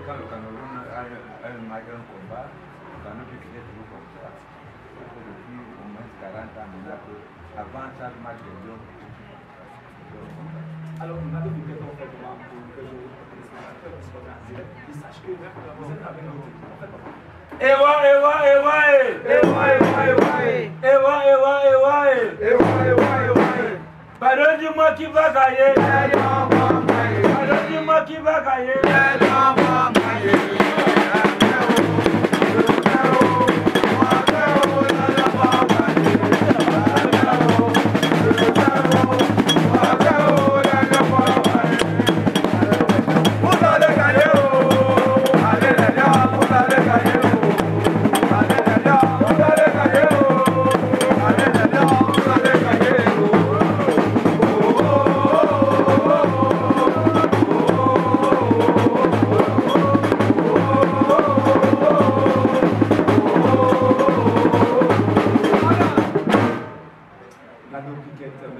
quand le Cameroun a un combat, le Cameroun peut quitter toujours comme ça. Depuis au moins 40 ans, avant ça, le match est long. Alors, on a des questions en fait pour que les spectateurs puissent regarder. Ils sachent que vous êtes avec notre équipe. En fait, Pardon, dis-moi qui va gagner. Pardon, dis-moi qui va gagner.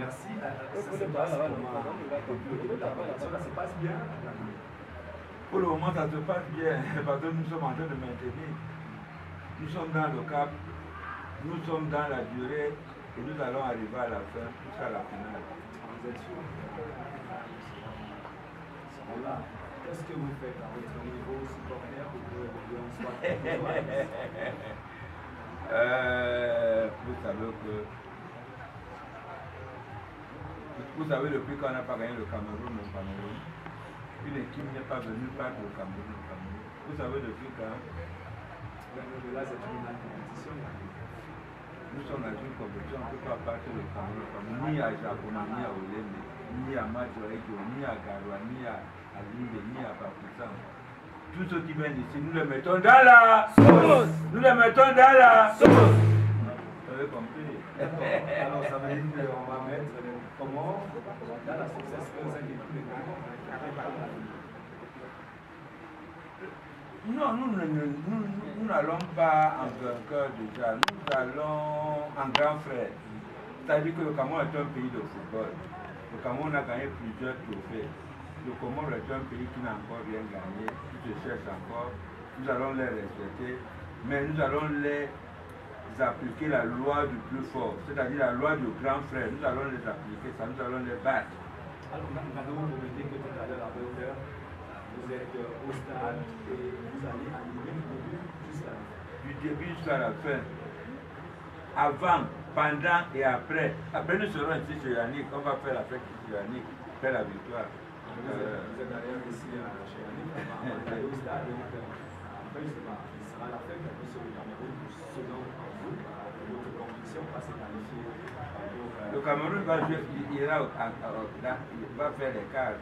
merci. Ça se passe bien. Pour le moment, ça se passe bien parce que nous sommes en train de maintenir. Nous sommes dans le cap, nous sommes dans la durée et nous allons arriver à la fin, jusqu'à la finale. Vous êtes sûr? Voilà. Qu'est-ce que vous faites à votre niveau supporter pour que l'on soit vous savez, depuis qu'on n'a pas gagné le Cameroun, une équipe n'est pas venue battre le Cameroun. Vous savez depuis quand? Là, c'est une compétition. Nous sommes dans une compétition, on ne peut pas battre le Cameroun, ni à Japon, ni à Olympe, ni à Madjoïdo, ni à Garoua, ni à Linde, ni à Pakistan. Tous ceux qui viennent ici, nous les mettons dans la sauce. Nous les mettons dans la sauce. Vous avez compris? Alors, ça veut dire qu'on va mettre comment dans la sauce, est-ce que vous avez tous les gars? Non, nous n'allons pas en vainqueur déjà, nous allons en grand frère. C'est-à-dire que le Cameroun est un pays de football. Le Cameroun a gagné plusieurs trophées. Le Cameroun est un pays qui n'a encore rien gagné, qui se cherche encore. Nous allons les respecter, mais nous allons les appliquer la loi du plus fort, c'est-à-dire la loi du grand frère. Nous allons les appliquer, ça, nous allons les battre. Alors, vous me dites que tout à l'heure, vous êtes au stade et vous allez animer le début jusqu'à la fin. Du début jusqu'à la fin. Avant, pendant et après. Après, nous serons ici chez Yannick. On va faire la fête ici chez Yannick. Faire la victoire. Vous êtes d'ailleurs ici chez Yannick. On va aller au stade. Après, ce sera la fête un peu sur le Cameroun. Selon vous, votre conviction va se qualifier. Le Cameroun va jouer, il va faire les quarts.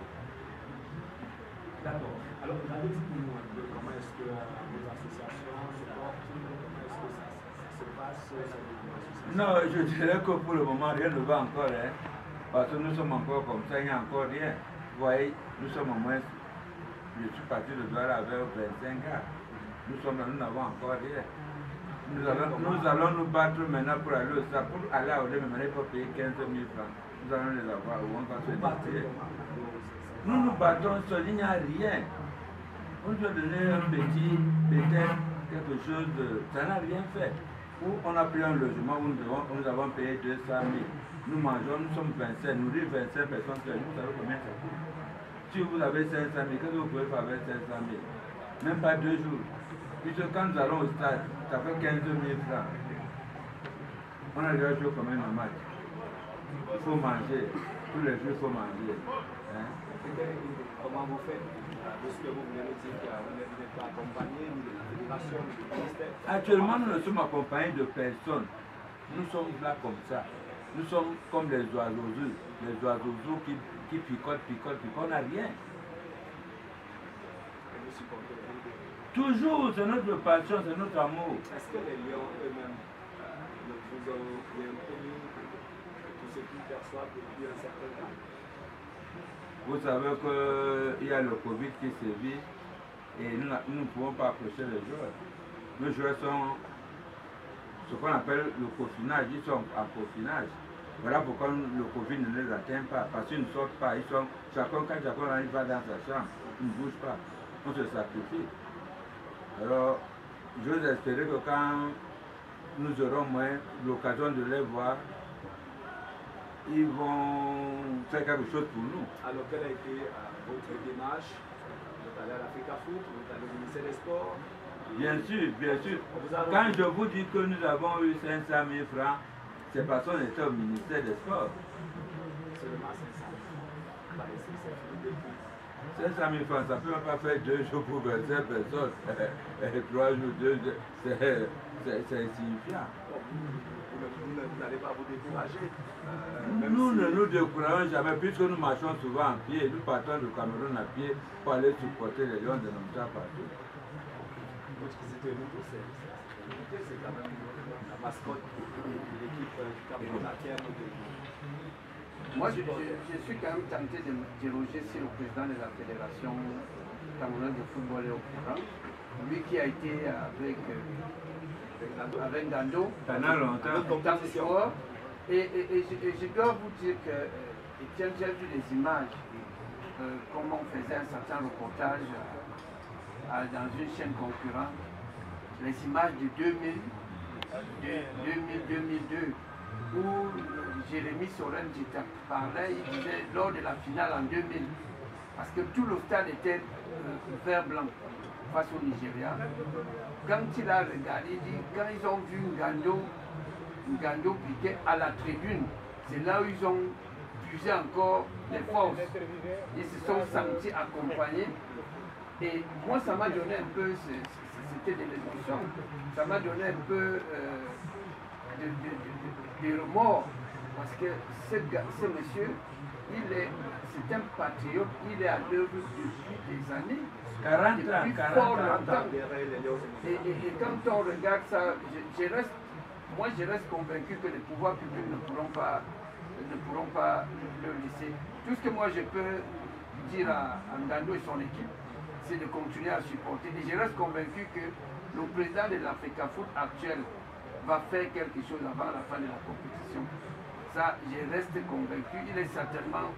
D'accord. Alors, dites-nous un peu comment est-ce que vos associations se portent, comment est-ce que ça se passe Non, je dirais que pour le moment, rien ne va encore, hein, parce que nous sommes encore comme ça, il n'y a encore rien. Vous voyez, nous sommes au moins, je suis parti de Douala avec 25 gars. Nous n'avons encore rien. Nous allons nous battre maintenant pour aller au stade. Pour aller à Olé, mais il faut payer 15 000 francs. Nous allons les avoir ou on va se battre. Nous nous battons seul, il n'y a rien. On nous a donné un petit, peut-être quelque chose de... Ça n'a rien fait. Où on a pris un logement où nous avons payé 200 000. Nous mangeons, nous sommes 25, nous nourrir 25 personnes, vous savez combien ça coûte? Si vous avez 500 000, qu'est-ce que vous pouvez faire avec 500 000? Même pas 2 jours. Puisque quand nous allons au stade, ça fait 15 000 francs. On a déjà joué comme un nomade. Il faut manger. Tous les jours, il faut manger. Hein? Comment vous faites? Parce que vous venez de dire que vous n'êtes pas accompagné ni de la fédération ni du ministère. Actuellement, nous ne sommes accompagnés de personne. Nous sommes là comme ça. Nous sommes comme les oiseaux. Les oiseaux qui picotent. On n'a rien. Et vous supportez les Lions? Toujours, c'est notre passion, c'est notre amour. Est-ce que les Lions eux-mêmes vous ont bien connu tout ce qu'ils perçoivent depuis un certain temps? Vous savez qu'il y a le Covid qui sévit et nous ne pouvons pas approcher les joueurs. Les joueurs sont ce qu'on appelle le confinage, ils sont en confinage. Voilà pourquoi le Covid ne les atteint pas, parce qu'ils ne sortent pas. Ils sont, quand chacun arrive dans sa chambre, ils ne bougent pas. on se sacrifie. Alors, j'ose espérer que quand nous aurons moins l'occasion de les voir, ils vont faire quelque chose pour nous. Alors, quelle a été votre démarche? Vous êtes allé à l'Africa Foot, vous êtes allé au ministère des Sports? Bien sûr, bien sûr. Quand je vous dis que nous avons eu 500 000 francs, c'est parce qu'on était au ministère des Sports. Seulement 500 000. 500 000 francs, ça ne peut même pas faire 2 jours pour 25 personnes. 3 jours, 2 jours, c'est insignifiant. Vous n'allez pas vous décourager. Nous ne nous décourageons jamais, puisque nous marchons souvent en pied. Nous partons du Cameroun à pied pour aller supporter les Lions de Namsa partout. Votre visite nouveau, c'est quand même la mascotte de l'équipe du Cameroun à terme. Moi, je suis quand même tenté de m'interroger si le président de la Fédération camerounaise de football est au courant. Lui qui a été avec Gando Pendant longtemps. Et je dois vous dire que j'ai vu les images, comment on faisait un certain reportage dans une chaîne concurrente, les images de 2000-2002, où Jérémy Sorengita parlait, il disait lors de la finale en 2000, parce que tout le stade était vert blanc face au Nigeria. Quand il a regardé, il dit, quand ils ont vu Ngando piquer à la tribune, c'est là où ils ont puisé encore les forces. Ils se sont sentis accompagnés. Et moi, ça m'a donné un peu, c'était de l'émotion, ça m'a donné un peu de remords. Parce que ce monsieur, c'est un patriote, il est à l'œuvre depuis des années. 40 ans. Et quand on regarde ça, je reste convaincu que les pouvoirs publics ne pourront pas le laisser. Tout ce que moi je peux dire à Ngando et son équipe, c'est de continuer à supporter. Et je reste convaincu que le président de l'Africa Foot actuel va faire quelque chose avant la fin de la compétition. Ça, je reste convaincu. Il est certainement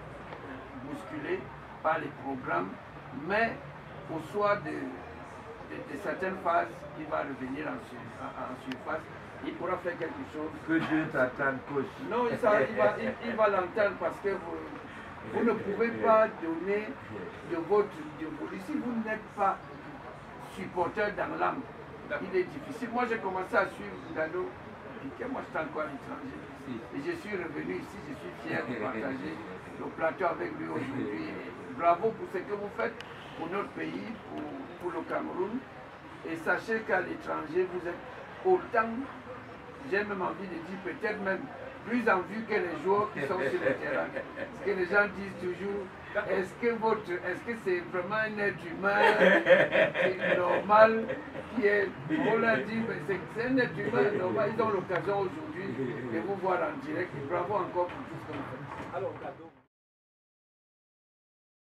bousculé par les programmes, mais au soir de certaines phases, il va revenir en surface. Il pourra faire quelque chose. Que Dieu t'attende, coach. Non, il va l'entendre parce que vous ne pouvez pas donner de votre... Si vous n'êtes pas supporter dans l'âme, il est difficile. Moi, j'ai commencé à suivre Ngando Piquet. Moi, j'étais encore à l'étranger. Et je suis revenu ici, je suis fier de partager le plateau avec lui aujourd'hui. Bravo pour ce que vous faites pour notre pays, pour le Cameroun. Et sachez qu'à l'étranger, vous êtes autant, j'ai même envie de dire peut-être même plus en vue que les joueurs qui sont sur le terrain. Parce que les gens disent toujours, est-ce que c'est vraiment un être humain normal qui est... On l'a dit, c'est un être humain normal. Ils ont l'occasion aujourd'hui de vous voir en direct. Et bravo encore pour tout ce que vous faites. Alors,